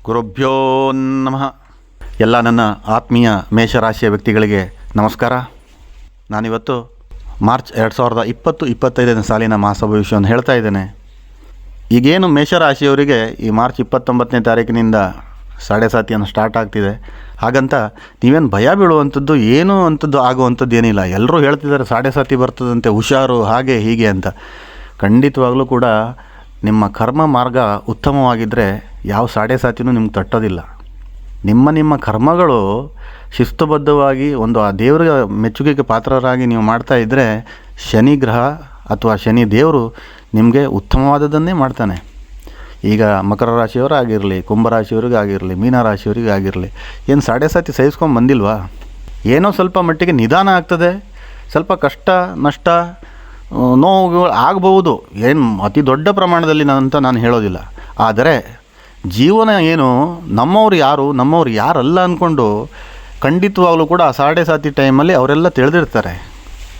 ಗುರುಭ್ಯೋ ನಮಃ. ಎಲ್ಲ ನನ್ನ ಆತ್ಮೀಯ ಮೇಷರಾಶಿಯ ವ್ಯಕ್ತಿಗಳಿಗೆ ನಮಸ್ಕಾರ. ನಾನಿವತ್ತು ಮಾರ್ಚ್ 2020-25 ಸಾಲಿನ ಮಾಸ ಭವಿಷ್ಯವನ್ನು ಹೇಳ್ತಾ ಇದ್ದೇನೆ. ಈಗೇನು ಮೇಷರಾಶಿಯವರಿಗೆ ಈ ಮಾರ್ಚ್ 29ನೇ ತಾರೀಕಿನಿಂದ ಸಾಡೆ ಸಾತಿಯನ್ನು ಸ್ಟಾರ್ಟ್ ಆಗ್ತಿದೆ. ಹಾಗಂತ ನೀವೇನು ಭಯ ಬೀಳುವಂಥದ್ದು ಏನೂ ಅಂಥದ್ದು ಆಗುವಂಥದ್ದು ಏನಿಲ್ಲ. ಎಲ್ಲರೂ ಹೇಳ್ತಿದ್ದಾರೆ ಸಾಡೆ ಸಾತಿ ಬರ್ತದಂತೆ, ಹುಷಾರು, ಹಾಗೆ ಹೀಗೆ ಅಂತ. ಖಂಡಿತವಾಗಲೂ ಕೂಡ ನಿಮ್ಮ ಕರ್ಮ ಮಾರ್ಗ ಉತ್ತಮವಾಗಿದ್ದರೆ ಯಾವ ಸಾಡೆ ಸಾತಿನೂ ನಿಮ್ಗೆ ತಟ್ಟೋದಿಲ್ಲ. ನಿಮ್ಮ ಕರ್ಮಗಳು ಶಿಸ್ತುಬದ್ಧವಾಗಿ ಒಂದು ಆ ದೇವರ ಮೆಚ್ಚುಗೆಗೆ ಪಾತ್ರರಾಗಿ ನೀವು ಮಾಡ್ತಾ ಇದ್ದರೆ ಶನಿ ಗ್ರಹ ಅಥವಾ ಶನಿ ದೇವರು ನಿಮಗೆ ಉತ್ತಮವಾದದ್ದನ್ನೇ ಮಾಡ್ತಾನೆ. ಈಗ ಮಕರ ರಾಶಿಯವರಾಗಿರಲಿ, ಕುಂಭರಾಶಿಯವರಿಗಾಗಿರಲಿ, ಮೀನರಾಶಿಯವರಿಗಾಗಿರಲಿ ಏನು ಸಾಡೆ ಸಾತಿ ಸಹಿಸ್ಕೊಂಡು ಬಂದಿಲ್ವಾ? ಏನೋ ಸ್ವಲ್ಪ ಮಟ್ಟಿಗೆ ನಿಧಾನ ಆಗ್ತದೆ, ಸ್ವಲ್ಪ ಕಷ್ಟ ನಷ್ಟ ನೋವುಗಳು ಆಗಬಹುದು. ಏನು ಅತಿ ದೊಡ್ಡ ಪ್ರಮಾಣದಲ್ಲಿ ನಾನು ಹೇಳೋದಿಲ್ಲ. ಆದರೆ ಜೀವನ ಏನು, ನಮ್ಮವ್ರು ಯಾರಲ್ಲ ಅಂದ್ಕೊಂಡು ಖಂಡಿತವಾಗಲೂ ಕೂಡ ಆ ಸಾಡೆ ಸಾತಿ ಟೈಮಲ್ಲಿ ಅವರೆಲ್ಲ ತಿಳಿದಿರ್ತಾರೆ,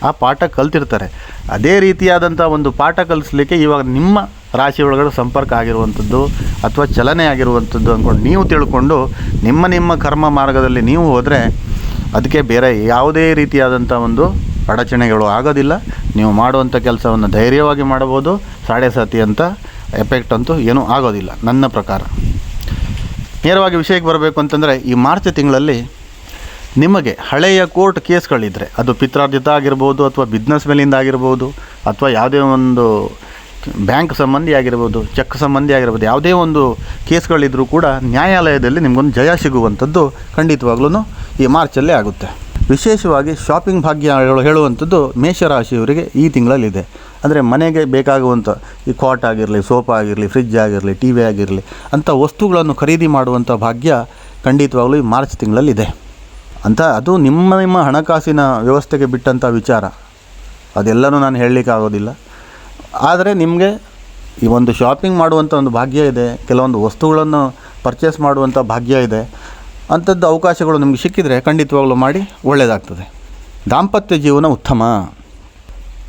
ಆ ಪಾಠ ಕಲ್ತಿರ್ತಾರೆ. ಅದೇ ರೀತಿಯಾದಂಥ ಒಂದು ಪಾಠ ಕಲಿಸ್ಲಿಕ್ಕೆ ಇವಾಗ ನಿಮ್ಮ ರಾಶಿ ಒಳಗಡೆ ಸಂಪರ್ಕ ಆಗಿರುವಂಥದ್ದು ಅಥವಾ ಚಲನೆ ಆಗಿರುವಂಥದ್ದು ಅಂದ್ಕೊಂಡು ನೀವು ತಿಳ್ಕೊಂಡು ನಿಮ್ಮ ಕರ್ಮ ಮಾರ್ಗದಲ್ಲಿ ನೀವು ಹೋದರೆ ಅದಕ್ಕೆ ಬೇರೆ ಯಾವುದೇ ರೀತಿಯಾದಂಥ ಒಂದು ಅಡಚಣೆಗಳು ಆಗೋದಿಲ್ಲ. ನೀವು ಮಾಡುವಂಥ ಕೆಲಸವನ್ನು ಧೈರ್ಯವಾಗಿ ಮಾಡಬಹುದು. ಸಾಡೆ ಸಾತಿ ಅಂತ ಎಫೆಕ್ಟ್ ಅಂತೂ ಏನೂ ಆಗೋದಿಲ್ಲ ನನ್ನ ಪ್ರಕಾರ. ನೇರವಾಗಿ ವಿಷಯಕ್ಕೆ ಬರಬೇಕು ಅಂತಂದರೆ, ಈ ಮಾರ್ಚ್ ತಿಂಗಳಲ್ಲಿ ನಿಮಗೆ ಹಳೆಯ ಕೋರ್ಟ್ ಕೇಸ್ಗಳಿದ್ದರೆ, ಅದು ಪಿತ್ರಾರ್ಜಿತ ಆಗಿರ್ಬೋದು, ಅಥವಾ ಬಿಸ್ನೆಸ್ ಮೇಲಿಂದ ಆಗಿರ್ಬೋದು, ಅಥವಾ ಯಾವುದೇ ಒಂದು ಬ್ಯಾಂಕ್ ಸಂಬಂಧಿ ಆಗಿರ್ಬೋದು, ಚೆಕ್ ಸಂಬಂಧಿ ಆಗಿರ್ಬೋದು, ಯಾವುದೇ ಒಂದು ಕೇಸ್ಗಳಿದ್ದರೂ ಕೂಡ ನ್ಯಾಯಾಲಯದಲ್ಲಿ ನಿಮಗೊಂದು ಜಯ ಸಿಗುವಂಥದ್ದು ಖಂಡಿತವಾಗ್ಲೂ ಈ ಮಾರ್ಚಲ್ಲೇ ಆಗುತ್ತೆ. ವಿಶೇಷವಾಗಿ ಶಾಪಿಂಗ್ ಭಾಗ್ಯ ಹೇಳುವಂಥದ್ದು ಮೇಷರಾಶಿಯವರಿಗೆ ಈ ತಿಂಗಳಲ್ಲಿದೆ. ಅಂದರೆ ಮನೆಗೆ ಬೇಕಾಗುವಂಥ ಈ ಕಾಟ್ ಆಗಿರಲಿ, ಸೋಫಾ ಆಗಿರಲಿ, ಫ್ರಿಜ್ ಆಗಿರಲಿ, ಟಿ ವಿ ಆಗಿರಲಿ ಅಂಥ ವಸ್ತುಗಳನ್ನು ಖರೀದಿ ಮಾಡುವಂಥ ಭಾಗ್ಯ ಖಂಡಿತವಾಗ್ಲೂ ಈ ಮಾರ್ಚ್ ತಿಂಗಳಲ್ಲಿದೆ ಅಂತ. ಅದು ನಿಮ್ಮ ಹಣಕಾಸಿನ ವ್ಯವಸ್ಥೆಗೆ ಬಿಟ್ಟಂಥ ವಿಚಾರ. ಅದೆಲ್ಲನೂ ನಾನು ಹೇಳಲಿಕ್ಕೆ ಆಗೋದಿಲ್ಲ. ಆದರೆ ನಿಮಗೆ ಈ ಒಂದು ಶಾಪಿಂಗ್ ಮಾಡುವಂಥ ಒಂದು ಭಾಗ್ಯ ಇದೆ, ಕೆಲವೊಂದು ವಸ್ತುಗಳನ್ನು ಪರ್ಚೇಸ್ ಮಾಡುವಂಥ ಭಾಗ್ಯ ಇದೆ. ಅಂಥದ್ದು ಅವಕಾಶಗಳು ನಿಮಗೆ ಸಿಕ್ಕಿದರೆ ಖಂಡಿತವಾಗ್ಲೂ ಮಾಡಿ, ಒಳ್ಳೆಯದಾಗ್ತದೆ. ದಾಂಪತ್ಯ ಜೀವನ ಉತ್ತಮ.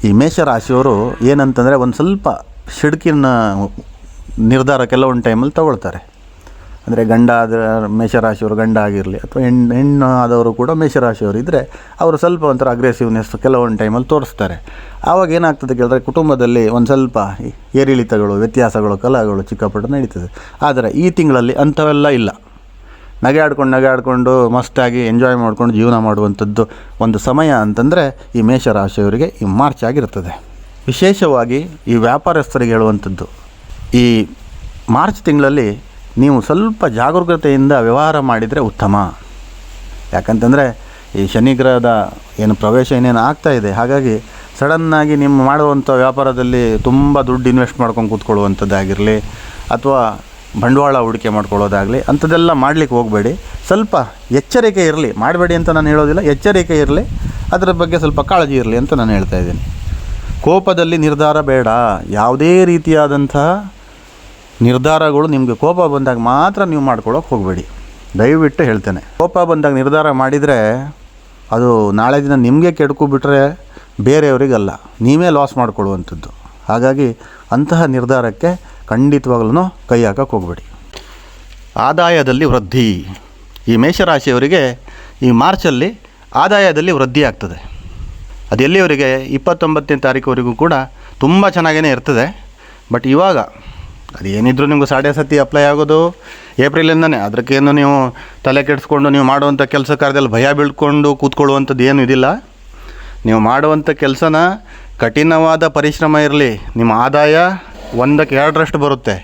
ಈ ಮೇಷರಾಶಿಯವರು ಏನಂತಂದರೆ ಒಂದು ಸ್ವಲ್ಪ ಸಿಡುಕಿನ ನಿರ್ಧಾರ ಕೆಲವೊಂದು ಟೈಮಲ್ಲಿ ತಗೊಳ್ತಾರೆ. ಅಂದರೆ ಗಂಡ ಆದ ಮೇಷರಾಶಿಯವರು ಗಂಡ ಆಗಿರಲಿ, ಅಥವಾ ಹೆಣ್ಣು ಆದವರು ಕೂಡ ಮೇಷರಾಶಿಯವರು ಇದ್ದರೆ ಅವರು ಸ್ವಲ್ಪ ಒಂಥರ ಅಗ್ರೆಸಿವ್ನೆಸ್ ಕೆಲವೊಂದು ಟೈಮಲ್ಲಿ ತೋರಿಸ್ತಾರೆ. ಆವಾಗ ಏನಾಗ್ತದೆ ಕೇಳಿದ್ರೆ ಕುಟುಂಬದಲ್ಲಿ ಒಂದು ಸ್ವಲ್ಪ ಏರಿಳಿತಗಳು, ವ್ಯತ್ಯಾಸಗಳು, ಕಲಹಗಳು ಚಿಕ್ಕಪುಟ್ಟ ನಡೀತದೆ. ಆದರೆ ಈ ತಿಂಗಳಲ್ಲಿ ಅಂಥವೆಲ್ಲ ಇಲ್ಲ. ನಗೆಯಾಡ್ಕೊಂಡು ಮಸ್ತಾಗಿ ಎಂಜಾಯ್ ಮಾಡ್ಕೊಂಡು ಜೀವನ ಮಾಡುವಂಥದ್ದು ಒಂದು ಸಮಯ ಅಂತಂದರೆ ಈ ಮೇಷರಾಶಿಯವರಿಗೆ ಈ ಮಾರ್ಚ್ ಆಗಿರ್ತದೆ. ವಿಶೇಷವಾಗಿ ಈ ವ್ಯಾಪಾರಸ್ಥರಿಗೆ ಹೇಳುವಂಥದ್ದು, ಈ ಮಾರ್ಚ್ ತಿಂಗಳಲ್ಲಿ ನೀವು ಸ್ವಲ್ಪ ಜಾಗರೂಕತೆಯಿಂದ ವ್ಯವಹಾರ ಮಾಡಿದರೆ ಉತ್ತಮ. ಯಾಕಂತಂದರೆ ಈ ಶನಿಗ್ರಹದ ಏನು ಪ್ರವೇಶ ಏನೇನು ಆಗ್ತಾಯಿದೆ, ಹಾಗಾಗಿ ಸಡನ್ನಾಗಿ ನಿಮ್ಮ ಮಾಡುವಂಥ ವ್ಯಾಪಾರದಲ್ಲಿ ತುಂಬ ದುಡ್ಡು ಇನ್ವೆಸ್ಟ್ ಮಾಡ್ಕೊಂಡು ಕೂತ್ಕೊಳ್ಳುವಂಥದ್ದಾಗಿರಲಿ, ಅಥವಾ ಬಂಡವಾಳ ಹೂಡಿಕೆ ಮಾಡ್ಕೊಳ್ಳೋದಾಗಲಿ ಅಂಥದ್ದೆಲ್ಲ ಮಾಡಲಿಕ್ಕೆ ಹೋಗಬೇಡಿ. ಸ್ವಲ್ಪ ಎಚ್ಚರಿಕೆ ಇರಲಿ. ಮಾಡಬೇಡಿ ಅಂತ ನಾನು ಹೇಳೋದಿಲ್ಲ, ಎಚ್ಚರಿಕೆ ಇರಲಿ, ಅದರ ಬಗ್ಗೆ ಸ್ವಲ್ಪ ಕಾಳಜಿ ಇರಲಿ ಅಂತ ನಾನು ಹೇಳ್ತಾ ಇದ್ದೀನಿ. ಕೋಪದಲ್ಲಿ ನಿರ್ಧಾರ ಬೇಡ. ಯಾವುದೇ ರೀತಿಯಾದಂತಹ ನಿರ್ಧಾರಗಳು ನಿಮಗೆ ಕೋಪ ಬಂದಾಗ ಮಾತ್ರ ನೀವು ಮಾಡ್ಕೊಳ್ಳೋಕೆ ಹೋಗಬೇಡಿ, ದಯವಿಟ್ಟು ಹೇಳ್ತೇನೆ. ಕೋಪ ಬಂದಾಗ ನಿರ್ಧಾರ ಮಾಡಿದರೆ ಅದು ನಾಳೆ ದಿನ ನಿಮಗೆ ಕೆಡುಕು ಬಿಟ್ಟರೆ ಬೇರೆಯವರಿಗಲ್ಲ, ನೀವೇ ಲಾಸ್ ಮಾಡಿಕೊಳ್ಳುವಂಥದ್ದು. ಹಾಗಾಗಿ ಅಂತಹ ನಿರ್ಧಾರಕ್ಕೆ ಖಂಡಿತವಾಗ್ಲೂ ಕೈ ಹಾಕಕ್ಕೆ ಹೋಗಬೇಡಿ. ಆದಾಯದಲ್ಲಿ ವೃದ್ಧಿ. ಈ ಮೇಷರಾಶಿಯವರಿಗೆ ಈ ಮಾರ್ಚಲ್ಲಿ ಆದಾಯದಲ್ಲಿ ವೃದ್ಧಿ ಆಗ್ತದೆ. ಅದು ಎಲ್ಲಿಯವರಿಗೆ 29ನೇ ತಾರೀಕುವರೆಗೂ ಕೂಡ ತುಂಬ ಚೆನ್ನಾಗೇ ಇರ್ತದೆ. ಬಟ್ ಇವಾಗ ಅದೇನಿದ್ರೂ ನಿಮ್ಗೆ ಸಾಡೆ ಸಾತಿ ಅಪ್ಲೈ ಆಗೋದು ಏಪ್ರಿಲಿಂದನೇ. ಅದಕ್ಕೇನು ನೀವು ತಲೆ ಕೆಡಿಸ್ಕೊಂಡು ನೀವು ಮಾಡುವಂಥ ಕೆಲಸ ಕಾರ್ಯದಲ್ಲಿ ಭಯ ಬೀಳ್ಕೊಂಡು ಕೂತ್ಕೊಳ್ಳುವಂಥದ್ದು ಏನೂ ಇದಿಲ್ಲ. ನೀವು ಮಾಡುವಂಥ ಕೆಲಸನ ಕಠಿಣವಾದ ಪರಿಶ್ರಮ ಇರಲಿ, ನಿಮ್ಮ ಆದಾಯ 1ಕ್ಕೆ 2ರಷ್ಟು ಬರುತ್ತೆ.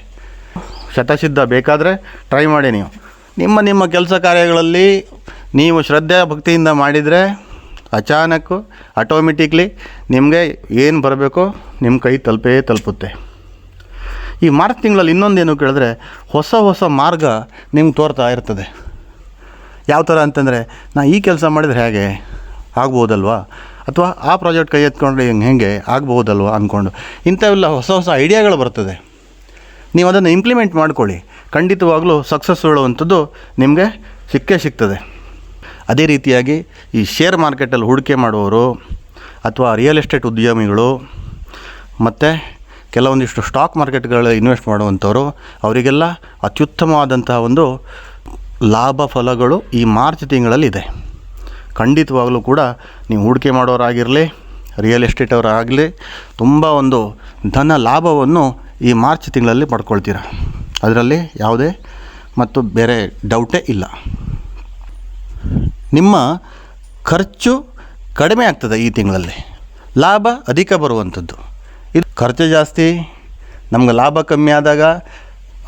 ಶತಸಿದ್ಧ ಬೇಕಾದರೆ ಟ್ರೈ ಮಾಡಿ. ನೀವು ನಿಮ್ಮ ಕೆಲಸ ಕಾರ್ಯಗಳಲ್ಲಿ ನೀವು ಶ್ರದ್ಧೆ ಭಕ್ತಿಯಿಂದ ಮಾಡಿದರೆ ಅಚಾನಕ್ಕು ಆಟೋಮೆಟಿಕ್ಲಿ ನಿಮಗೆ ಏನು ಬರಬೇಕೋ ನಿಮ್ಮ ಕೈ ತಲುಪುತ್ತೆ. ಈ ಮಾರ್ಚ್ ತಿಂಗಳಲ್ಲಿ ಇನ್ನೊಂದೇನು ಕೇಳಿದ್ರೆ, ಹೊಸ ಮಾರ್ಗ ನಿಮ್ಗೆ ತೋರ್ತಾ ಇರ್ತದೆ. ಯಾವ ಥರ ಅಂತಂದರೆ, ನಾ ಈ ಕೆಲಸ ಮಾಡಿದರೆ ಹೇಗೆ ಆಗ್ಬೋದಲ್ವಾ, ಅಥವಾ ಆ ಪ್ರಾಜೆಕ್ಟ್ ಕೈ ಎತ್ಕೊಂಡ್ರೆ ಹೇಗೆ ಆಗ್ಬೋದಲ್ವ ಅಂದ್ಕೊಂಡು ಇಂಥವೆಲ್ಲ ಹೊಸ ಐಡಿಯಾಗಳು ಬರ್ತದೆ. ನೀವು ಅದನ್ನು ಇಂಪ್ಲಿಮೆಂಟ್ ಮಾಡ್ಕೊಳ್ಳಿ, ಖಂಡಿತವಾಗಲೂ ಸಕ್ಸಸ್ ಹೇಳುವಂಥದ್ದು ನಿಮಗೆ ಸಿಗ್ತದೆ. ಅದೇ ರೀತಿಯಾಗಿ ಈ ಶೇರ್ ಮಾರ್ಕೆಟಲ್ಲಿ ಹೂಡಿಕೆ ಮಾಡುವವರು, ಅಥವಾ ರಿಯಲ್ ಎಸ್ಟೇಟ್ ಉದ್ಯಮಿಗಳು, ಮತ್ತು ಕೆಲವೊಂದಿಷ್ಟು ಸ್ಟಾಕ್ ಮಾರ್ಕೆಟ್ಗಳಲ್ಲಿ ಇನ್ವೆಸ್ಟ್ ಮಾಡುವಂಥವ್ರು, ಅವರಿಗೆಲ್ಲ ಅತ್ಯುತ್ತಮವಾದಂತಹ ಒಂದು ಲಾಭ ಫಲಗಳು ಈ ಮಾರ್ಚ್ ತಿಂಗಳಲ್ಲಿದೆ. ಖಂಡಿತವಾಗಲೂ ಕೂಡ ನೀವು ಹೂಡಿಕೆ ಮಾಡೋರಾಗಿರಲಿ, ರಿಯಲ್ ಎಸ್ಟೇಟ್ ಅವರಾಗಲಿ, ತುಂಬ ಒಂದು ಧನ ಲಾಭವನ್ನು ಈ ಮಾರ್ಚ್ ತಿಂಗಳಲ್ಲಿ ಪಡ್ಕೊಳ್ತೀರ. ಅದರಲ್ಲಿ ಯಾವುದೇ ಮತ್ತು ಬೇರೆ ಡೌಟೇ ಇಲ್ಲ. ನಿಮ್ಮ ಖರ್ಚು ಕಡಿಮೆ ಆಗ್ತದೆ ಈ ತಿಂಗಳಲ್ಲಿ, ಲಾಭ ಅಧಿಕ ಬರುವಂಥದ್ದು. ಇದು ಖರ್ಚು ಜಾಸ್ತಿ, ನಮ್ಗೆ ಲಾಭ ಕಮ್ಮಿ ಆದಾಗ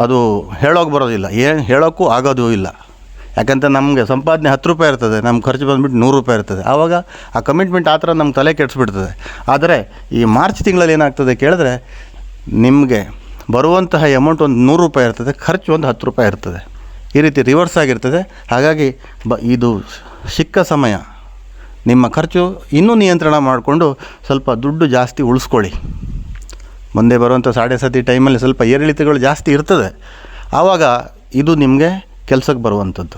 ಅದು ಹೇಳೋಕೆ ಬರೋದಿಲ್ಲ, ಏನು ಹೇಳೋಕ್ಕೂ ಆಗೋದು ಇಲ್ಲ. ಯಾಕಂತ ನಮಗೆ ಸಂಪಾದನೆ 10 ರೂಪಾಯಿ ಇರ್ತದೆ, ನಮ್ಮ ಖರ್ಚು ಬಂದುಬಿಟ್ಟು 100 ರೂಪಾಯಿ ಇರ್ತದೆ. ಆವಾಗ ಆ ಕಮಿಟ್ಮೆಂಟ್ ಆ ಥರ ನಮ್ಮ ತಲೆ ಕೆಡಿಸ್ಬಿಡ್ತದೆ. ಆದರೆ ಈ ಮಾರ್ಚ್ ತಿಂಗಳಲ್ಲಿ ಏನಾಗ್ತದೆ ಕೇಳಿದ್ರೆ, ನಿಮಗೆ ಬರುವಂತಹ ಅಮೌಂಟ್ ಒಂದು 100 ರೂಪಾಯಿ ಇರ್ತದೆ, ಖರ್ಚು ಒಂದು 10 ರೂಪಾಯಿ ಇರ್ತದೆ. ಈ ರೀತಿ ರಿವರ್ಸ್ ಆಗಿರ್ತದೆ. ಹಾಗಾಗಿ ಇದು ಸಿಕ್ಕ ಸಮಯ, ನಿಮ್ಮ ಖರ್ಚು ಇನ್ನೂ ನಿಯಂತ್ರಣ ಮಾಡಿಕೊಂಡು ಸ್ವಲ್ಪ ದುಡ್ಡು ಜಾಸ್ತಿ ಉಳಿಸ್ಕೊಳ್ಳಿ. ಮುಂದೆ ಬರುವಂಥ 7.5 ಟೈಮಲ್ಲಿ ಸ್ವಲ್ಪ ಏರಿಳಿತಗಳು ಜಾಸ್ತಿ ಇರ್ತದೆ. ಆವಾಗ ಇದು ನಿಮಗೆ ಕೆಲಸಕ್ಕೆ ಬರುವಂಥದ್ದು.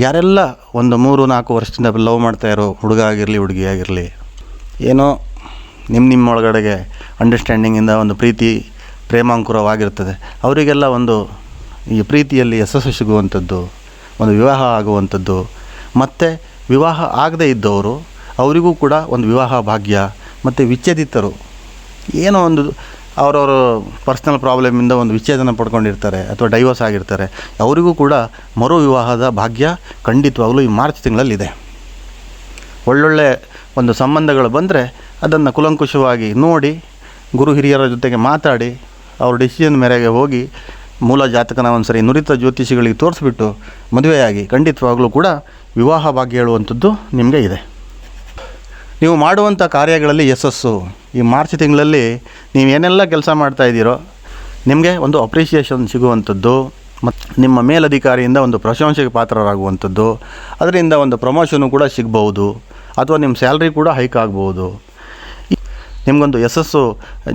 ಯಾರೆಲ್ಲ ಒಂದು 3-4 ವರ್ಷದಿಂದ ಲವ್ ಮಾಡ್ತಾ ಇರೋ ಹುಡುಗ ಆಗಿರಲಿ ಹುಡುಗಿ ಆಗಿರಲಿ, ಏನೋ ನಿಮ್ಮ ಒಳಗಡೆಗೆ ಅಂಡರ್ಸ್ಟ್ಯಾಂಡಿಂಗಿಂದ ಒಂದು ಪ್ರೀತಿ ಪ್ರೇಮಾಂಕುರವಾಗಿರ್ತದೆ, ಅವರಿಗೆಲ್ಲ ಒಂದು ಈ ಪ್ರೀತಿಯಲ್ಲಿ ಯಶಸ್ಸು ಸಿಗುವಂಥದ್ದು, ಒಂದು ವಿವಾಹ ಆಗುವಂಥದ್ದು, ಮತ್ತು ವಿವಾಹ ಆಗದೇ ಇದ್ದವರು ಅವರಿಗೂ ಕೂಡ ಒಂದು ವಿವಾಹ ಭಾಗ್ಯ, ಮತ್ತು ವಿಚ್ಛೇದಿತರು ಏನೋ ಒಂದು ಅವರವರ ಪರ್ಸ್ನಲ್ ಪ್ರಾಬ್ಲಮಿಂದ ಒಂದು ವಿಚ್ಛೇದನ ಪಡ್ಕೊಂಡಿರ್ತಾರೆ ಅಥವಾ ಡೈವರ್ಸ್ ಆಗಿರ್ತಾರೆ, ಅವರಿಗೂ ಕೂಡ ಮರು ವಿವಾಹದ ಭಾಗ್ಯ ಖಂಡಿತವಾಗಲೂ ಈ ಮಾರ್ಚ್ ತಿಂಗಳಲ್ಲಿದೆ. ಒಳ್ಳೊಳ್ಳೆ ಒಂದು ಸಂಬಂಧಗಳು ಬಂದರೆ ಅದನ್ನು ಕುಲಂಕುಷವಾಗಿ ನೋಡಿ, ಗುರು ಹಿರಿಯರ ಜೊತೆಗೆ ಮಾತಾಡಿ, ಅವ್ರ ಡಿಸಿಷನ್ ಮೇರೆಗೆ ಹೋಗಿ ಮೂಲ ಜಾತಕನ ಒಂದು ಸರಿ ನುರಿತ ಜ್ಯೋತಿಷಿಗಳಿಗೆ ತೋರಿಸ್ಬಿಟ್ಟು ಮದುವೆಯಾಗಿ ಖಂಡಿತವಾಗಲೂ ಕೂಡ ವಿವಾಹ ಭಾಗ್ಯ ಹೇಳುವಂಥದ್ದು ನಿಮಗೆ ಇದೆ. ನೀವು ಮಾಡುವಂಥ ಕಾರ್ಯಗಳಲ್ಲಿ ಯಶಸ್ಸು ಈ ಮಾರ್ಚ್ ತಿಂಗಳಲ್ಲಿ ನೀವು ಏನೆಲ್ಲ ಕೆಲಸ ಮಾಡ್ತಾಯಿದ್ದೀರೋ ನಿಮಗೆ ಒಂದು ಅಪ್ರಿಷಿಯೇಷನ್ ಸಿಗುವಂಥದ್ದು, ಮತ್ತು ನಿಮ್ಮ ಮೇಲಧಿಕಾರಿಯಿಂದ ಒಂದು ಪ್ರಶಂಸೆಗೆ ಪಾತ್ರರಾಗುವಂಥದ್ದು, ಅದರಿಂದ ಒಂದು ಪ್ರಮೋಷನು ಕೂಡ ಸಿಗ್ಬೋದು, ಅಥವಾ ನಿಮ್ಮ ಸ್ಯಾಲ್ರಿ ಕೂಡ ಹೈಕ್ ಆಗ್ಬೋದು. ನಿಮಗೊಂದು ಯಶಸ್ಸು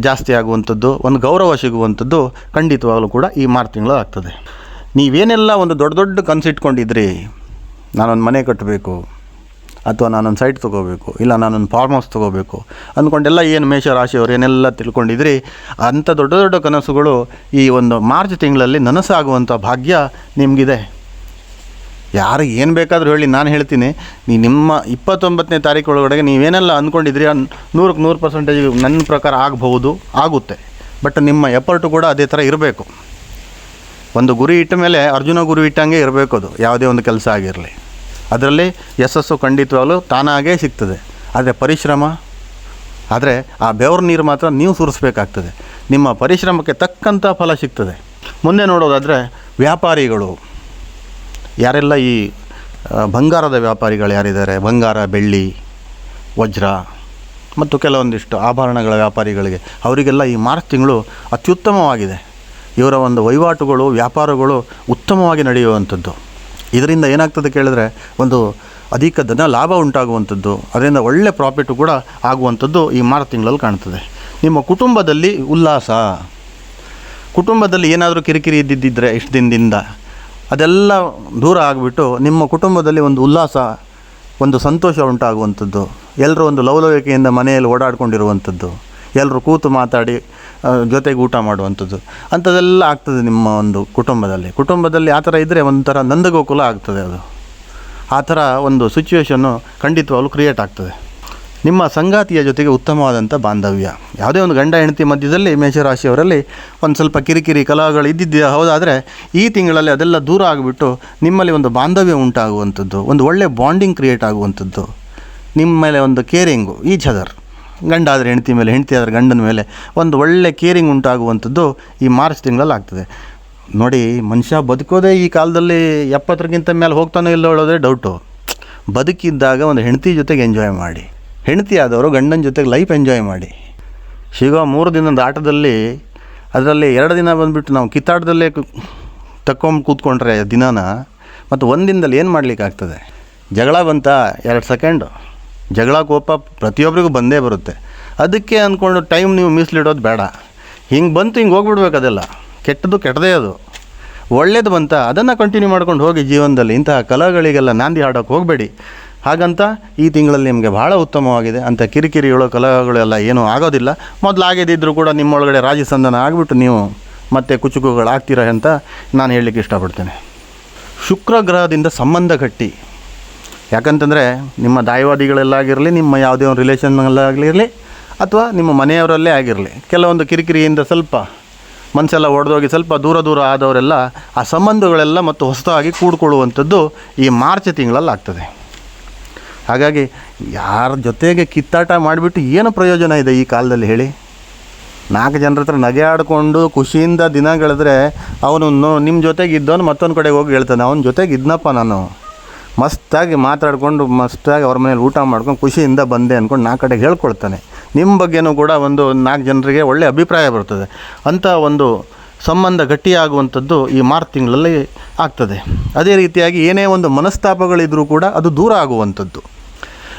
ಜಾಸ್ತಿ ಆಗುವಂಥದ್ದು, ಒಂದು ಗೌರವ ಸಿಗುವಂಥದ್ದು ಖಂಡಿತವಾಗಲೂ ಕೂಡ ಈ ಮಾರ್ಚ್ ತಿಂಗಳು ಆಗ್ತದೆ. ನೀವೇನೆಲ್ಲ ಒಂದು ದೊಡ್ಡ ದೊಡ್ಡ ಕನಸಿಟ್ಕೊಂಡಿದ್ರಿ, ನಾನೊಂದು ಮನೆ ಕಟ್ಟಬೇಕು, ಅಥವಾ ನಾನೊಂದು ಸೈಟ್ ತೊಗೋಬೇಕು, ಇಲ್ಲ ನಾನೊಂದು ಫಾರ್ಮ್ ಹೌಸ್ ತೊಗೋಬೇಕು ಅಂದ್ಕೊಂಡೆಲ್ಲ ಏನು ಮೇಷರಾಶಿಯವರು ಏನೆಲ್ಲ ತಿಳ್ಕೊಂಡಿದ್ರಿ, ಅಂಥ ದೊಡ್ಡ ದೊಡ್ಡ ಕನಸುಗಳು ಈ ಒಂದು ಮಾರ್ಚ್ ತಿಂಗಳಲ್ಲಿ ನನಸಾಗುವಂಥ ಭಾಗ್ಯ ನಿಮಗಿದೆ. ಯಾರು ಏನು ಬೇಕಾದರೂ ಹೇಳಿ, ನಾನು ಹೇಳ್ತೀನಿ, ನಿಮ್ಮ 29ನೇ ತಾರೀಕು ಒಳಗಡೆ ನೀವೇನೆಲ್ಲ ಅಂದ್ಕೊಂಡಿದ್ರಿ 100% ನನ್ನ ಪ್ರಕಾರ ಆಗಬಹುದು, ಆಗುತ್ತೆ. ಬಟ್ ನಿಮ್ಮ ಎಫರ್ಟು ಕೂಡ ಅದೇ ಥರ ಇರಬೇಕು. ಒಂದು ಗುರಿ ಇಟ್ಟ ಮೇಲೆ ಅರ್ಜುನ ಗುರಿ ಇಟ್ಟಂಗೆ ಇರಬೇಕು. ಅದು ಯಾವುದೇ ಒಂದು ಕೆಲಸ ಆಗಿರಲಿ, ಅದರಲ್ಲಿ ಯಶಸ್ಸು ಖಂಡಿತವಾಗಲೂ ತಾನಾಗೇ ಸಿಗ್ತದೆ. ಆದರೆ ಪರಿಶ್ರಮ, ಆದರೆ ಆ ಬೆವರು ನೀರು ಮಾತ್ರ ನೀವು ಸುರಿಸ್ಬೇಕಾಗ್ತದೆ. ನಿಮ್ಮ ಪರಿಶ್ರಮಕ್ಕೆ ತಕ್ಕಂಥ ಫಲ ಸಿಗ್ತದೆ. ಮುಂದೆ ನೋಡೋದಾದರೆ ವ್ಯಾಪಾರಿಗಳು ಯಾರೆಲ್ಲ ಈ ಬಂಗಾರದ ವ್ಯಾಪಾರಿಗಳು ಯಾರಿದ್ದಾರೆ, ಬಂಗಾರ, ಬೆಳ್ಳಿ, ವಜ್ರ ಮತ್ತು ಕೆಲವೊಂದಿಷ್ಟು ಆಭರಣಗಳ ವ್ಯಾಪಾರಿಗಳಿಗೆ, ಅವರಿಗೆಲ್ಲ ಈ ಮಾರ್ಚ್ ತಿಂಗಳು ಅತ್ಯುತ್ತಮವಾಗಿದೆ. ಇವರ ಒಂದು ವಹಿವಾಟುಗಳು, ವ್ಯಾಪಾರಗಳು ಉತ್ತಮವಾಗಿ ನಡೆಯುವಂಥದ್ದು. ಇದರಿಂದ ಏನಾಗ್ತದೆ ಕೇಳಿದ್ರೆ, ಒಂದು ಅಧಿಕ ಧನ ಲಾಭ ಉಂಟಾಗುವಂಥದ್ದು, ಅದರಿಂದ ಒಳ್ಳೆ ಪ್ರಾಫಿಟು ಕೂಡ ಆಗುವಂಥದ್ದು ಈ ಮಾರ್ಚ್ ತಿಂಗಳಲ್ಲಿ ಕಾಣ್ತದೆ. ನಿಮ್ಮ ಕುಟುಂಬದಲ್ಲಿ ಉಲ್ಲಾಸ, ಕುಟುಂಬದಲ್ಲಿ ಏನಾದರೂ ಕಿರಿಕಿರಿ ಇದ್ದಿದ್ದರೆ ಇಷ್ಟು ದಿನದಿಂದ ಅದೆಲ್ಲ ದೂರ ಆಗಿಬಿಟ್ಟು ನಿಮ್ಮ ಕುಟುಂಬದಲ್ಲಿ ಒಂದು ಉಲ್ಲಾಸ, ಒಂದು ಸಂತೋಷ ಉಂಟಾಗುವಂಥದ್ದು, ಎಲ್ಲರೂ ಒಂದು ಲವಲವಿಕೆಯಿಂದ ಮನೆಯಲ್ಲಿ ಓಡಾಡ್ಕೊಂಡಿರುವಂಥದ್ದು, ಎಲ್ಲರೂ ಕೂತು ಮಾತಾಡಿ ಜೊತೆಗೆ ಊಟ ಮಾಡುವಂಥದ್ದು ಅಂಥದ್ದೆಲ್ಲ ಆಗ್ತದೆ ನಿಮ್ಮ ಒಂದು ಕುಟುಂಬದಲ್ಲಿ. ಆ ಥರ ಇದ್ದರೆ ಒಂಥರ ನಂದಗೋಕುಲ ಆಗ್ತದೆ. ಅದು ಆ ಥರ ಒಂದು ಸಿಚುವೇಶನ್ನು ಖಂಡಿತವಾಗ್ಲೂ ಕ್ರಿಯೇಟ್ ಆಗ್ತದೆ. ನಿಮ್ಮ ಸಂಗಾತಿಯ ಜೊತೆಗೆ ಉತ್ತಮವಾದಂಥ ಬಾಂಧವ್ಯ, ಯಾವುದೇ ಒಂದು ಗಂಡ ಹೆಂಡತಿ ಮಧ್ಯದಲ್ಲಿ ಮೇಷರಾಶಿಯವರಲ್ಲಿ ಒಂದು ಸ್ವಲ್ಪ ಕಿರಿಕಿರಿ ಕಲಹಗಳು ಇದ್ದಿದ್ದೆ ಹೌದಾದರೆ, ಈ ತಿಂಗಳಲ್ಲಿ ಅದೆಲ್ಲ ದೂರ ಆಗಿಬಿಟ್ಟು ನಿಮ್ಮಲ್ಲಿ ಒಂದು ಬಾಂಧವ್ಯ ಉಂಟಾಗುವಂಥದ್ದು, ಒಂದು ಒಳ್ಳೆ ಬಾಂಡಿಂಗ್ ಕ್ರಿಯೇಟ್ ಆಗುವಂಥದ್ದು, ನಿಮ್ಮ ಮೇಲೆ ಒಂದು ಕೇರಿಂಗು, ಈಚ್ ಅದರ್, ಗಂಡ ಆದರೆ ಹೆಂಡತಿ ಮೇಲೆ, ಹೆಂಡತಿ ಆದರೆ ಗಂಡನ ಮೇಲೆ ಒಂದು ಒಳ್ಳೆ ಕೇರಿಂಗ್ ಉಂಟಾಗುವಂಥದ್ದು ಈ ಮಾರ್ಚ್ ತಿಂಗಳಲ್ಲಿ ಆಗ್ತದೆ. ನೋಡಿ, ಮನುಷ್ಯ ಬದುಕೋದೇ ಈ ಕಾಲದಲ್ಲಿ 70ಕ್ಕಿಂತ ಮೇಲೆ ಹೋಗ್ತಾನೋ ಇಲ್ಲ ಹೇಳೋದೇ ಡೌಟು. ಬದುಕಿದ್ದಾಗ ಒಂದು ಹೆಂಡತಿ ಜೊತೆಗೆ ಎಂಜಾಯ್ ಮಾಡಿ, ಹೆಂಡತಿ ಆದವರು ಗಂಡನ ಜೊತೆಗೆ ಲೈಫ್ ಎಂಜಾಯ್ ಮಾಡಿ. ಸಿಗೋ 3 ದಿನದ ಆಟದಲ್ಲಿ ಅದರಲ್ಲಿ 2 ದಿನ ಬಂದುಬಿಟ್ಟು ನಾವು ಕಿತ್ತಾಟದಲ್ಲೇ ತಕ್ಕೊಂಡು ಕೂತ್ಕೊಂಡ್ರೆ ದಿನಾನ, ಮತ್ತು ಒಂದು ದಿನದಲ್ಲಿ ಏನು ಮಾಡಲಿಕ್ಕಾಗ್ತದೆ? ಜಗಳ ಬಂತ 2 ಸೆಕೆಂಡು, ಜಗಳ ಕೋಪ ಪ್ರತಿಯೊಬ್ಬರಿಗೂ ಬಂದೇ ಬರುತ್ತೆ. ಅದಕ್ಕೆ ಅಂದ್ಕೊಂಡು ಟೈಮ್ ನೀವು ಮೀಸಲಿಡೋದು ಬೇಡ. ಹಿಂಗೆ ಬಂತು ಹಿಂಗೆ ಹೋಗ್ಬಿಡ್ಬೇಕು. ಅದೆಲ್ಲ ಕೆಟ್ಟದ್ದು ಕೆಟ್ಟದೇ, ಅದು ಒಳ್ಳೇದು ಬಂತ ಅದನ್ನು ಕಂಟಿನ್ಯೂ ಮಾಡ್ಕೊಂಡು ಹೋಗಿ ಜೀವನದಲ್ಲಿ. ಇಂತಹ ಕಲಹಗಳಿಗೆಲ್ಲ ನಾಂದಿ ಆಡೋಕ್ಕೆ ಹೋಗಬೇಡಿ. ಹಾಗಂತ ಈ ತಿಂಗಳಲ್ಲಿ ನಿಮಗೆ ಭಾಳ ಉತ್ತಮವಾಗಿದೆ. ಅಂಥ ಕಿರಿಕಿರಿಗಳು ಕಲಹಗಳೆಲ್ಲ ಏನೂ ಆಗೋದಿಲ್ಲ. ಮೊದಲಾಗದಿದ್ದರೂ ಕೂಡ ನಿಮ್ಮೊಳಗಡೆ ರಾಜಸಂಧಾನ ಆಗಿಬಿಟ್ಟು ನೀವು ಮತ್ತೆ ಕುಚುಕುಗಳಾಗ್ತೀರ ಅಂತ ನಾನು ಹೇಳಲಿಕ್ಕೆ ಇಷ್ಟಪಡ್ತೇನೆ. ಶುಕ್ರ ಗ್ರಹದಿಂದ ಸಂಬಂಧ ಗಟ್ಟಿ. ಯಾಕಂತಂದರೆ ನಿಮ್ಮ ದಾಯವಾದಿಗಳೆಲ್ಲಾಗಿರಲಿ, ನಿಮ್ಮ ಯಾವುದೇ ಒಂದು ರಿಲೇಷನ್ನಲ್ಲಾಗಿರಲಿ, ಅಥವಾ ನಿಮ್ಮ ಮನೆಯವರಲ್ಲೇ ಆಗಿರಲಿ, ಕೆಲವೊಂದು ಕಿರಿಕಿರಿಯಿಂದ ಸ್ವಲ್ಪ ಮನಸ್ಸೆಲ್ಲ ಒಡೆದೋಗಿ ಸ್ವಲ್ಪ ದೂರ ಆದವರೆಲ್ಲ ಆ ಸಂಬಂಧಗಳೆಲ್ಲ ಮತ್ತು ಹೊಸದಾಗಿ ಕೂಡ್ಕೊಳ್ಳುವಂಥದ್ದು ಈ ಮಾರ್ಚ್ ತಿಂಗಳಲ್ಲಿ ಆಗ್ತದೆ. ಹಾಗಾಗಿ ಯಾರ ಜೊತೆಗೆ ಕಿತ್ತಾಟ ಮಾಡಿಬಿಟ್ಟು ಏನು ಪ್ರಯೋಜನ ಇದೆ ಈ ಕಾಲದಲ್ಲಿ ಹೇಳಿ? 4 ಜನರ ಹತ್ರ ನಗೆ ಆಡಿಕೊಂಡು ಖುಷಿಯಿಂದ ದಿನಗಳಿದ್ರೆ ಅವನು ನಿಮ್ಮ ಜೊತೆಗೆ ಇದ್ದವನು ಮತ್ತೊಂದು ಕಡೆಗೆ ಹೋಗಿ ಹೇಳ್ತಾನೆ, ಅವನ ಜೊತೆಗೆ ಇದ್ನಪ್ಪ ನಾನು, ಮಸ್ತಾಗಿ ಮಾತಾಡಿಕೊಂಡು ಮಸ್ತಾಗಿ ಅವ್ರ ಮನೇಲಿ ಊಟ ಮಾಡ್ಕೊಂಡು ಖುಷಿಯಿಂದ ಬಂದೆ ಅಂದ್ಕೊಂಡು 4 ಕಡೆಗೆ ಹೇಳ್ಕೊಳ್ತಾನೆ. ನಿಮ್ಮ ಬಗ್ಗೆನೂ ಕೂಡ ಒಂದು 4 ಜನರಿಗೆ ಒಳ್ಳೆಯ ಅಭಿಪ್ರಾಯ ಬರ್ತದೆ. ಅಂಥ ಒಂದು ಸಂಬಂಧ ಗಟ್ಟಿಯಾಗುವಂಥದ್ದು ಈ ಮಾರ್ಚ್ ತಿಂಗಳಲ್ಲಿ ಆಗ್ತದೆ. ಅದೇ ರೀತಿಯಾಗಿ ಏನೇ ಒಂದು ಮನಸ್ತಾಪಗಳಿದ್ರೂ ಕೂಡ ಅದು ದೂರ ಆಗುವಂಥದ್ದು.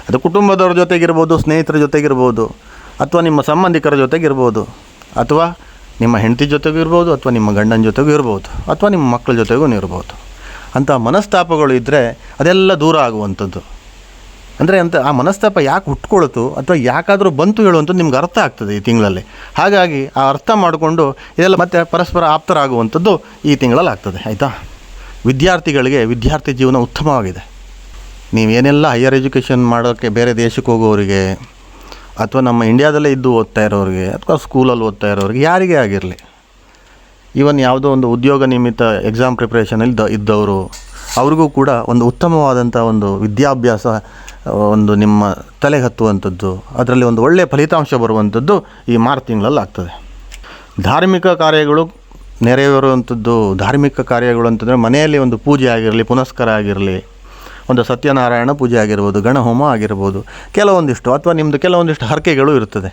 ಅದು ಕುಟುಂಬದವ್ರ ಜೊತೆಗಿರ್ಬೋದು, ಸ್ನೇಹಿತರ ಜೊತೆಗಿರ್ಬೋದು, ಅಥವಾ ನಿಮ್ಮ ಸಂಬಂಧಿಕರ ಜೊತೆಗಿರ್ಬೋದು, ಅಥವಾ ನಿಮ್ಮ ಹೆಂಡತಿ ಜೊತೆಗೂ ಇರ್ಬೋದು, ಅಥವಾ ನಿಮ್ಮ ಗಂಡನ ಜೊತೆಗೂ ಇರ್ಬೋದು, ಅಥವಾ ನಿಮ್ಮ ಮಕ್ಕಳ ಜೊತೆಗೂ ಇರ್ಬೋದು. ಅಂಥ ಮನಸ್ತಾಪಗಳು ಇದ್ದರೆ ಅದೆಲ್ಲ ದೂರ ಆಗುವಂಥದ್ದು. ಅಂದರೆ ಆ ಮನಸ್ತಾಪ ಯಾಕೆ ಹುಟ್ಕೊಳ್ತು ಅಥವಾ ಯಾಕಾದರೂ ಬಂತು ಹೇಳುವಂಥದ್ದು ನಿಮ್ಗೆ ಅರ್ಥ ಆಗ್ತದೆ ಈ ತಿಂಗಳಲ್ಲಿ. ಹಾಗಾಗಿ ಆ ಅರ್ಥ ಮಾಡಿಕೊಂಡು ಇದೆಲ್ಲ ಮತ್ತೆ ಪರಸ್ಪರ ಆಪ್ತರಾಗುವಂಥದ್ದು ಈ ತಿಂಗಳಲ್ಲಿ ಆಗ್ತದೆ. ಆಯಿತಾ? ವಿದ್ಯಾರ್ಥಿಗಳಿಗೆ ವಿದ್ಯಾರ್ಥಿ ಜೀವನ ಉತ್ತಮವಾಗಿದೆ. ನೀವೇನೆಲ್ಲ ಹೈಯರ್ ಎಜುಕೇಷನ್ ಮಾಡೋಕ್ಕೆ ಬೇರೆ ದೇಶಕ್ಕೆ ಹೋಗೋರಿಗೆ, ಅಥವಾ ನಮ್ಮ ಇಂಡಿಯಾದಲ್ಲೇ ಇದ್ದು ಓದ್ತಾ ಇರೋರಿಗೆ, ಅಥವಾ ಸ್ಕೂಲಲ್ಲಿ ಓದ್ತಾ ಇರೋರಿಗೆ, ಯಾರಿಗೇ ಆಗಿರಲಿ, ಈವನ್ ಯಾವುದೋ ಒಂದು ಉದ್ಯೋಗ ನಿಮಿತ್ತ ಎಕ್ಸಾಮ್ ಪ್ರಿಪ್ರೇಷನಲ್ಲಿ ಇದ್ದವರು, ಅವ್ರಿಗೂ ಕೂಡ ಒಂದು ಉತ್ತಮವಾದಂಥ ಒಂದು ವಿದ್ಯಾಭ್ಯಾಸ ಒಂದು ನಿಮ್ಮ ತಲೆಗೆ ಹತ್ತುವಂಥದ್ದು, ಅದರಲ್ಲಿ ಒಂದು ಒಳ್ಳೆಯ ಫಲಿತಾಂಶ ಬರುವಂಥದ್ದು ಈ ಮಾರ್ಚ್ ತಿಂಗಳಲ್ಲಿ ಆಗ್ತದೆ. ಧಾರ್ಮಿಕ ಕಾರ್ಯಗಳು ನೆರವೇರುವಂಥದ್ದು. ಧಾರ್ಮಿಕ ಕಾರ್ಯಗಳು ಅಂತಂದರೆ ಮನೆಯಲ್ಲಿ ಒಂದು ಪೂಜೆ ಆಗಿರಲಿ, ಪುನಸ್ಕಾರ ಆಗಿರಲಿ, ಒಂದು ಸತ್ಯನಾರಾಯಣ ಪೂಜೆ ಆಗಿರ್ಬೋದು, ಗಣಹೋಮ ಆಗಿರ್ಬೋದು, ಕೆಲವೊಂದಿಷ್ಟು ಅಥವಾ ನಿಮ್ಮದು ಕೆಲವೊಂದಿಷ್ಟು ಹರಕೆಗಳು ಇರ್ತದೆ.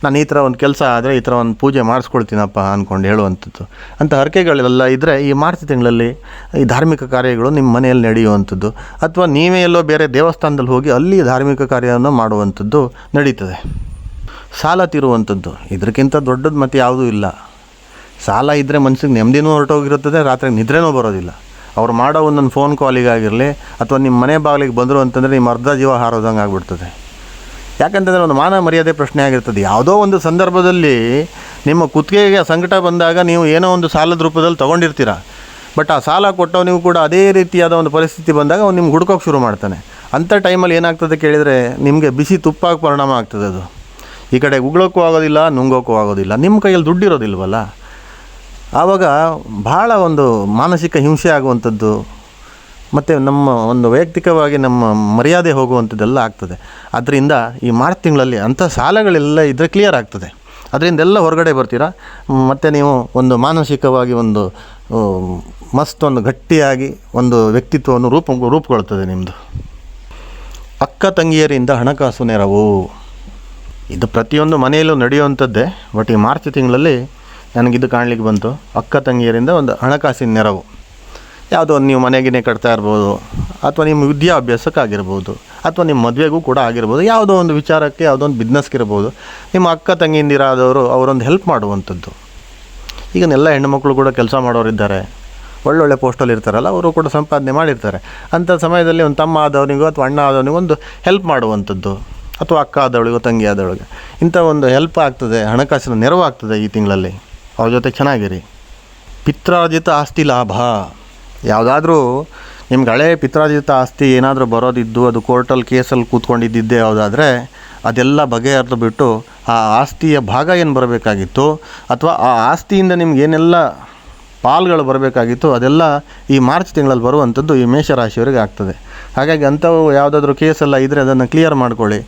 ನಾನು ಈ ಥರ ಒಂದು ಕೆಲಸ ಆದರೆ ಈ ಥರ ಒಂದು ಪೂಜೆ ಮಾಡಿಸ್ಕೊಳ್ತೀನಪ್ಪ ಅಂದ್ಕೊಂಡು ಹೇಳುವಂಥದ್ದು. ಅಂಥ ಹರಕೆಗಳೆಲ್ಲ ಇದ್ದರೆ ಈ ಮಾರ್ಚ್ ತಿಂಗಳಲ್ಲಿ ಈ ಧಾರ್ಮಿಕ ಕಾರ್ಯಗಳು ನಿಮ್ಮ ಮನೆಯಲ್ಲಿ ನಡೆಯುವಂಥದ್ದು, ಅಥವಾ ನೀವೇ ಎಲ್ಲೋ ಬೇರೆ ದೇವಸ್ಥಾನದಲ್ಲಿ ಹೋಗಿ ಅಲ್ಲಿ ಧಾರ್ಮಿಕ ಕಾರ್ಯವನ್ನು ಮಾಡುವಂಥದ್ದು ನಡೀತದೆ. ಸಾಲ ತೀರುವಂಥದ್ದು, ಇದಕ್ಕಿಂತ ದೊಡ್ಡದು ಮತ್ತು ಯಾವುದೂ ಇಲ್ಲ. ಸಾಲ ಇದ್ದರೆ ಮನಸ್ಸಿಗೆ ನೆಮ್ಮದಿನೂ ಹೊರಟೋಗಿರುತ್ತದೆ, ರಾತ್ರಿ ನಿದ್ರೆನೂ ಬರೋದಿಲ್ಲ. ಅವ್ರು ಮಾಡೋ ಒಂದೊಂದು ಫೋನ್ ಕಾಲಿಗಾಗಿರಲಿ, ಅಥವಾ ನಿಮ್ಮ ಮನೆ ಬಾಗಿಲಿಗೆ ಬಂದರು ಅಂತಂದರೆ ನಿಮ್ಮ ಅರ್ಧ ಜೀವ ಹಾರೋದಂಗೆ ಆಗಿಬಿಡ್ತದೆ. ಯಾಕಂತಂದರೆ ಒಂದು ಮಾನ ಮರ್ಯಾದೆ ಪ್ರಶ್ನೆ ಆಗಿರ್ತದೆ. ಯಾವುದೋ ಒಂದು ಸಂದರ್ಭದಲ್ಲಿ ನಿಮ್ಮ ಕುತ್ತಿಗೆಗೆ ಸಂಕಟ ಬಂದಾಗ ನೀವು ಏನೋ ಒಂದು ಸಾಲದ ರೂಪದಲ್ಲಿ ತೊಗೊಂಡಿರ್ತೀರ. ಬಟ್ ಆ ಸಾಲ ಕೊಟ್ಟವನಿಗೂ ಕೂಡ ಅದೇ ರೀತಿಯಾದ ಒಂದು ಪರಿಸ್ಥಿತಿ ಬಂದಾಗ ಅವ್ನು ನಿಮ್ಗೆ ಹುಡ್ಕೋಕ್ಕೆ ಶುರು ಮಾಡ್ತಾನೆ. ಅಂಥ ಟೈಮಲ್ಲಿ ಏನಾಗ್ತದೆ ಕೇಳಿದರೆ ನಿಮಗೆ ಬಿಸಿ ತುಪ್ಪಾಗಿ ಪರಿಣಾಮ ಆಗ್ತದೆ. ಅದು ಈ ಕಡೆ ಉಗುಳೋಕ್ಕೂ ಆಗೋದಿಲ್ಲ, ನುಂಗೋಕ್ಕೂ ಆಗೋದಿಲ್ಲ, ನಿಮ್ಮ ಕೈಯಲ್ಲಿ ದುಡ್ಡಿರೋದಿಲ್ವಲ್ಲ. ಆವಾಗ ಭಾಳ ಒಂದು ಮಾನಸಿಕ ಹಿಂಸೆ ಆಗುವಂಥದ್ದು, ಮತ್ತು ನಮ್ಮ ಒಂದು ವೈಯಕ್ತಿಕವಾಗಿ ನಮ್ಮ ಮರ್ಯಾದೆ ಹೋಗುವಂಥದ್ದೆಲ್ಲ ಆಗ್ತದೆ. ಅದರಿಂದ ಈ ಮಾರ್ಚ್ ತಿಂಗಳಲ್ಲಿ ಅಂಥ ಸಾಲಗಳೆಲ್ಲ ಇದ್ದರೆ ಕ್ಲಿಯರ್ ಆಗ್ತದೆ. ಅದರಿಂದೆಲ್ಲ ಹೊರಗಡೆ ಬರ್ತೀರಾ. ಮತ್ತು ನೀವು ಒಂದು ಮಾನಸಿಕವಾಗಿ ಒಂದು ಮಸ್ತೊಂದು ಗಟ್ಟಿಯಾಗಿ ಒಂದು ವ್ಯಕ್ತಿತ್ವವನ್ನು ರೂಪುಗೊಳ್ತದೆ ನಿಮ್ಮದು. ಅಕ್ಕ ತಂಗಿಯರಿಂದ ಹಣಕಾಸು ನೆರವು, ಇದು ಪ್ರತಿಯೊಂದು ಮನೆಯಲ್ಲೂ ನಡೆಯುವಂಥದ್ದೇ. ಬಟ್ ಈ ಮಾರ್ಚ್ ತಿಂಗಳಲ್ಲಿ ನನಗಿದು ಕಾಣಲಿಕ್ಕೆ ಬಂತು. ಅಕ್ಕ ತಂಗಿಯರಿಂದ ಒಂದು ಹಣಕಾಸಿನ ನೆರವು, ಯಾವುದೋ ಒಂದು ನೀವು ಮನೆಗಿನೇ ಕಟ್ತಾ ಇರ್ಬೋದು, ಅಥವಾ ನಿಮ್ಮ ವಿದ್ಯಾಭ್ಯಾಸಕ್ಕಾಗಿರ್ಬೋದು, ಅಥವಾ ನಿಮ್ಮ ಮದುವೆಗೂ ಕೂಡ ಆಗಿರ್ಬೋದು, ಯಾವುದೋ ಒಂದು ವಿಚಾರಕ್ಕೆ, ಯಾವುದೋ ಒಂದು ಬಿಸ್ನೆಸ್ಗೆ ಇರ್ಬೋದು, ನಿಮ್ಮ ಅಕ್ಕ ತಂಗಿಯಂದಿರಾದವರು ಅವರೊಂದು ಹೆಲ್ಪ್ ಮಾಡುವಂಥದ್ದು. ಈಗಿನೆಲ್ಲ ಹೆಣ್ಣುಮಕ್ಕಳು ಕೂಡ ಕೆಲಸ ಮಾಡೋರಿದ್ದಾರೆ, ಒಳ್ಳೊಳ್ಳೆ ಪೋಸ್ಟಲ್ಲಿ ಇರ್ತಾರಲ್ಲ, ಅವರು ಕೂಡ ಸಂಪಾದನೆ ಮಾಡಿರ್ತಾರೆ. ಅಂಥ ಸಮಯದಲ್ಲಿ ಒಂದು ತಮ್ಮ ಆದವನಿಗೋ ಅಥವಾ ಅಣ್ಣ ಆದವನಿಗೋ ಒಂದು ಹೆಲ್ಪ್ ಮಾಡುವಂಥದ್ದು, ಅಥವಾ ಅಕ್ಕ ಆದವಳಿಗೋ ತಂಗಿ ಆದವಳಿಗೆ ಇಂಥ ಒಂದು ಹೆಲ್ಪ್ ಆಗ್ತದೆ, ಹಣಕಾಸಿನ ನೆರವು ಆಗ್ತದೆ ಈ ತಿಂಗಳಲ್ಲಿ. ಅವ್ರ ಜೊತೆ ಚೆನ್ನಾಗಿರಿ. ಪಿತ್ರಾರ್ಜಿತ ಆಸ್ತಿ ಲಾಭ, ಯಾವುದಾದ್ರೂ ನಿಮ್ಗೆ ಹಳೆ ಪಿತ್ರಾರ್ಜಿತ ಆಸ್ತಿ ಏನಾದರೂ ಬರೋದಿದ್ದು, ಅದು ಕೋರ್ಟಲ್ಲಿ ಕೇಸಲ್ಲಿ ಕೂತ್ಕೊಂಡಿದ್ದಿದ್ದೆ ಯಾವುದಾದ್ರೆ ಅದೆಲ್ಲ ಬಗೆಹರಿದು ಬಿಟ್ಟು ಆ ಆಸ್ತಿಯ ಭಾಗ ಏನು ಬರಬೇಕಾಗಿತ್ತು, ಅಥವಾ ಆ ಆಸ್ತಿಯಿಂದ ನಿಮ್ಗೆ ಏನೆಲ್ಲ ಪಾಲ್ಗಳು ಬರಬೇಕಾಗಿತ್ತು, ಅದೆಲ್ಲ ಈ ಮಾರ್ಚ್ ತಿಂಗಳಲ್ಲಿ ಬರುವಂಥದ್ದು ಈ ಮೇಷರಾಶಿಯವರಿಗೆ ಆಗ್ತದೆ. ಹಾಗಾಗಿ ಅಂಥವು ಯಾವುದಾದ್ರೂ ಕೇಸೆಲ್ಲ ಇದ್ದರೆ ಅದನ್ನು ಕ್ಲಿಯರ್ ಮಾಡ್ಕೊಳ್ಳಿ.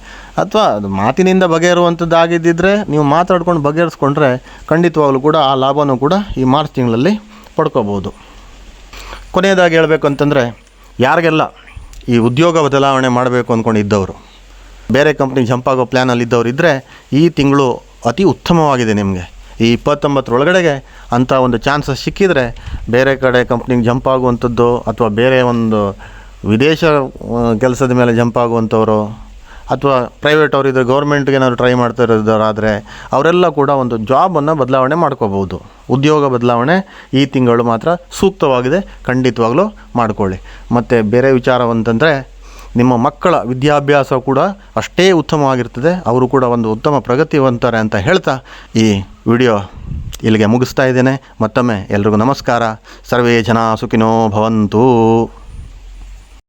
ಅಥವಾ ಅದು ಮಾತಿನಿಂದ ಬಗೆಹರುವಂಥದ್ದು ಆಗಿದ್ದಿದ್ರೆ ನೀವು ಮಾತಾಡ್ಕೊಂಡು ಬಗೆಹರಿಸ್ಕೊಂಡ್ರೆ ಖಂಡಿತವಾಗಲೂ ಕೂಡ ಆ ಲಾಭನೂ ಕೂಡ ಈ ಮಾರ್ಚ್ ತಿಂಗಳಲ್ಲಿ ಪಡ್ಕೋಬೋದು. ಕೊನೆಯದಾಗಿ ಹೇಳಬೇಕು ಅಂತಂದರೆ, ಯಾರಿಗೆಲ್ಲ ಈ ಉದ್ಯೋಗ ಬದಲಾವಣೆ ಮಾಡಬೇಕು ಅಂದ್ಕೊಂಡಿದ್ದವರು, ಬೇರೆ ಕಂಪ್ನಿಗೆ ಜಂಪ್ ಆಗೋ ಪ್ಲ್ಯಾನಲ್ಲಿದ್ದವರು ಇದ್ದರೆ ಈ ತಿಂಗಳು ಅತಿ ಉತ್ತಮವಾಗಿದೆ ನಿಮಗೆ. ಈ 29ರೊಳಗಡೆಗೆ ಅಂಥ ಒಂದು ಚಾನ್ಸಸ್ ಸಿಕ್ಕಿದರೆ ಬೇರೆ ಕಡೆ ಕಂಪ್ನಿಗೆ ಜಂಪ್ ಆಗುವಂಥದ್ದು, ಅಥವಾ ಬೇರೆ ಒಂದು ವಿದೇಶ ಕೆಲಸದ ಮೇಲೆ ಜಂಪ್ ಆಗುವಂಥವರು, ಅಥವಾ ಪ್ರೈವೇಟ್ ಅವರಿದ್ದರೆ ಗೌರ್ಮೆಂಟ್ಗೆ ಏನಾದ್ರು ಟ್ರೈ ಮಾಡ್ತಾ ಇರೋದಾದರೆ ಅವರೆಲ್ಲ ಕೂಡ ಒಂದು ಜಾಬನ್ನು ಬದಲಾವಣೆ ಮಾಡ್ಕೋಬೋದು. ಉದ್ಯೋಗ ಬದಲಾವಣೆ ಈ ತಿಂಗಳು ಮಾತ್ರ ಸೂಕ್ತವಾಗಿದೆ, ಖಂಡಿತವಾಗ್ಲೂ ಮಾಡ್ಕೊಳ್ಳಿ. ಮತ್ತು ಬೇರೆ ವಿಚಾರವಂತಂದರೆ, ನಿಮ್ಮ ಮಕ್ಕಳ ವಿದ್ಯಾಭ್ಯಾಸ ಕೂಡ ಅಷ್ಟೇ ಉತ್ತಮವಾಗಿರ್ತದೆ, ಅವರು ಕೂಡ ಒಂದು ಉತ್ತಮ ಪ್ರಗತಿವಂತಾರೆ ಅಂತ ಹೇಳ್ತಾ ಈ ವಿಡಿಯೋ ಇಲ್ಲಿಗೆ ಮುಗಿಸ್ತಾ ಇದ್ದೇನೆ. ಮತ್ತೊಮ್ಮೆ ಎಲ್ರಿಗೂ ನಮಸ್ಕಾರ. ಸರ್ವೇ ಜನ ಸುಖಿನೋ ಭವಂತು.